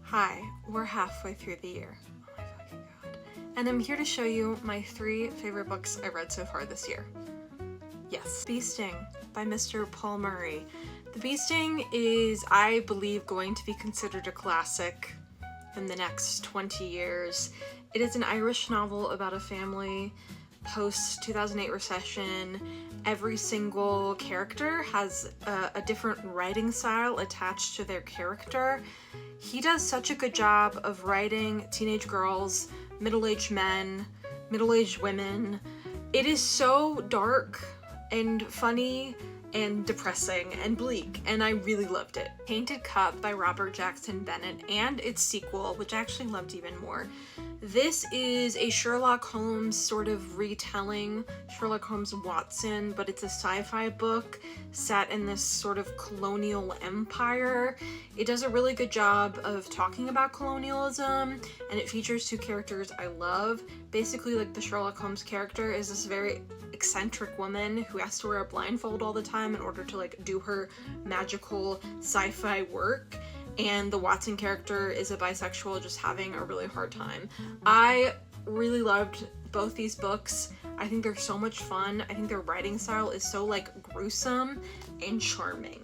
Hi, we're halfway through the year. Oh my fucking god. And I'm here to show you my 3 favorite books I read so far this year. Yes. Bee Sting by Mr. Paul Murray. The Bee Sting is, I believe, going to be considered a classic in the next 20 years. It is an Irish novel about a family post-2008 recession. Every single character has a different writing style attached to their character. He does such a good job of writing teenage girls, middle-aged men, middle-aged women. It is so dark and funny and depressing and bleak, and I really loved it. Painted Cup by Robert Jackson Bennett and its sequel, which I actually loved even more. This is a Sherlock Holmes sort of retelling, Sherlock Holmes Watson, but it's a sci-fi book set in this sort of colonial empire. It does a really good job of talking about colonialism, and it features 2 characters I love. Basically, like, the Sherlock Holmes character is this very eccentric woman who has to wear a blindfold all the time in order to, like, do her magical sci-fi work. And the Watson character is a bisexual just having a really hard time. I really loved both these books. I think they're so much fun. I think their writing style is so, like, gruesome and charming,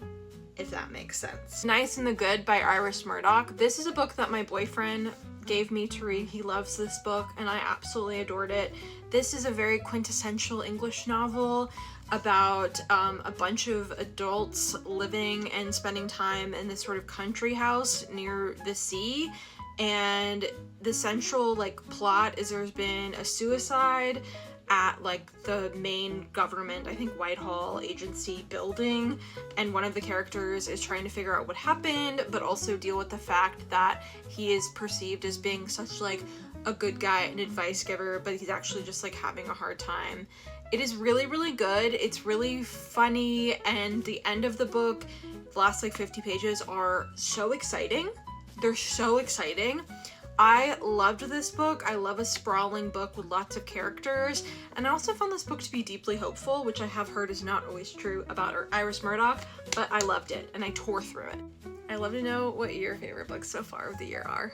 if that makes sense. Nice and the Good by Iris Murdoch. This is a book that my boyfriend gave me to read. He loves this book and I absolutely adored it. This is a very quintessential English novel about a bunch of adults living and spending time in this sort of country house near the sea, and the central, like, plot is there's been a suicide at, like, the main government, I think Whitehall agency building, and one of the characters is trying to figure out what happened, but also deal with the fact that he is perceived as being such, like, a good guy and advice giver, but he's actually just, like, having a hard time. It is really, really good. It's really funny, and the end of the book, the last, like, 50 pages are so exciting. They're so exciting. I loved this book. I love a sprawling book with lots of characters, and I also found this book to be deeply hopeful, which I have heard is not always true about Iris Murdoch, but I loved it, and I tore through it. I'd love to know what your favorite books so far of the year are.